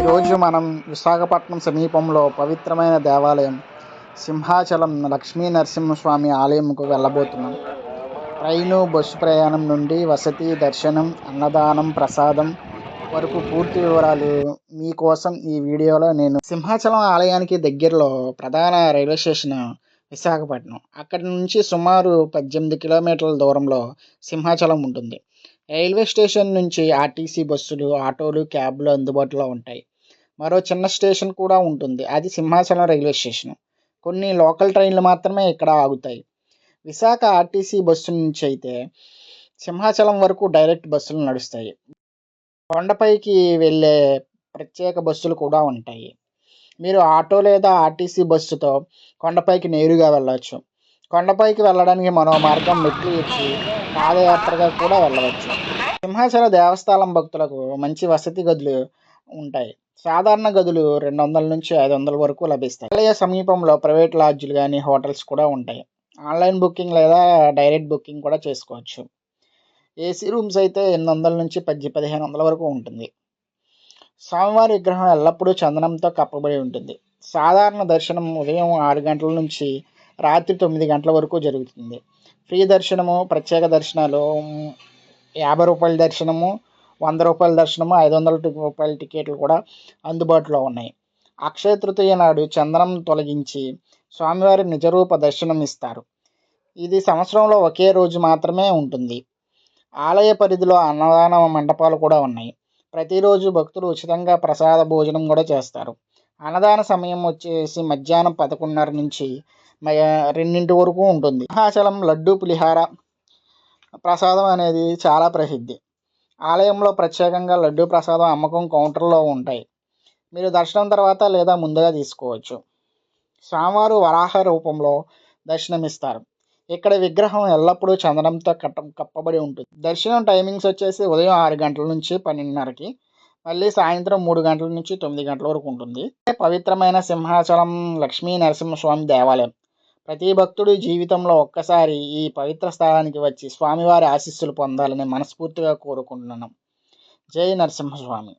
ఈరోజు మనం విశాఖపట్నం సమీపంలో పవిత్రమైన దేవాలయం సింహాచలం లక్ష్మీ నరసింహస్వామి ఆలయంకు వెళ్ళబోతున్నాం. ట్రైను, బస్సు ప్రయాణం నుండి వసతి, దర్శనం, అన్నదానం, ప్రసాదం వరకు పూర్తి వివరాలు మీకోసం ఈ వీడియోలో నేను సింహాచలం ఆలయానికి దగ్గరలో ప్రధాన రైల్వే స్టేషన్ విశాఖపట్నం. అక్కడి నుంచి సుమారు 18 కిలోమీటర్ల దూరంలో సింహాచలం ఉంటుంది. రైల్వే స్టేషన్ నుంచి ఆర్టీసీ బస్సులు, ఆటోలు, క్యాబ్లు అందుబాటులో ఉంటాయి. మరో చిన్న స్టేషన్ కూడా ఉంటుంది, అది సింహాచలం రైల్వే స్టేషన్. కొన్ని లోకల్ ట్రైన్లు మాత్రమే ఇక్కడ ఆగుతాయి. విశాఖ ఆర్టీసీ బస్సు నుంచి అయితే సింహాచలం వరకు డైరెక్ట్ బస్సులు నడుస్తాయి. కొండపైకి వెళ్ళే ప్రత్యేక బస్సులు కూడా ఉంటాయి. మీరు ఆటో లేదా ఆర్టీసీ బస్సుతో కొండపైకి నేరుగా వెళ్ళవచ్చు. కొండపైకి వెళ్ళడానికి మరో మార్గం మెట్లు ఎక్కి పాదయాత్రగా కూడా వెళ్ళవచ్చు. సింహాచల దేవస్థానం భక్తులకు మంచి వసతి గదులు ఉంటాయి. సాధారణ గదులు 200 నుంచి 500 వరకు లభిస్తాయి. ఆలయ సమీపంలో ప్రైవేట్ లాడ్జ్లు కానీ హోటల్స్ కూడా ఉంటాయి. ఆన్లైన్ బుకింగ్ లేదా డైరెక్ట్ బుకింగ్ కూడా చేసుకోవచ్చు. ఏసీ రూమ్స్ అయితే 800 నుంచి 1500 వరకు ఉంటుంది. స్వామివారి విగ్రహం ఎల్లప్పుడూ చందనంతో కప్పబడి ఉంటుంది. సాధారణ దర్శనం ఉదయం 6 గంటల నుంచి రాత్రి 9 గంటల వరకు జరుగుతుంది. ఫ్రీ దర్శనము, ప్రత్యేక దర్శనాలు 50 రూపాయల దర్శనము, 100 రూపాయల దర్శనము, 500 రూపాయల టికెట్లు కూడా అందుబాటులో ఉన్నాయి. అక్షయ తృతీయ నాడు చందనం తొలగించి స్వామివారి నిజరూప దర్శనం ఇస్తారు. ఇది సంవత్సరంలో ఒకే రోజు మాత్రమే ఉంటుంది. ఆలయ పరిధిలో అన్నదాన మండపాలు కూడా ఉన్నాయి. ప్రతిరోజు భక్తులు ఉచితంగా ప్రసాద భోజనం కూడా చేస్తారు. అన్నదాన సమయం వచ్చేసి మధ్యాహ్నం 11:30 నుంచి 2 వరకు ఉంటుంది. సింహాచలం లడ్డు పులిహార ప్రసాదం అనేది చాలా ప్రసిద్ధి. ఆలయంలో ప్రత్యేకంగా లడ్డు ప్రసాదం అమ్మకం కౌంటర్లో ఉంటాయి. మీరు దర్శనం తర్వాత లేదా ముందుగా తీసుకోవచ్చు. స్వామివారు వరాహ రూపంలో దర్శనమిస్తారు. ఇక్కడ విగ్రహం ఎల్లప్పుడూ చందనంతో కప్పబడి ఉంటుంది. దర్శనం టైమింగ్స్ వచ్చేసి ఉదయం 6 గంటల నుంచి 12:30కి, మళ్ళీ సాయంత్రం 3 గంటల నుంచి 9 గంటల వరకు ఉంటుంది. పవిత్రమైన సింహాచలం లక్ష్మీ నరసింహస్వామి దేవాలయం. ప్రతి భక్తుడు జీవితంలో ఒక్కసారి ఈ పవిత్ర స్థలానికి వచ్చి స్వామివారి ఆశీస్సులు పొందాలని మనస్ఫూర్తిగా కోరుకుంటున్నాను. జై నరసింహస్వామి.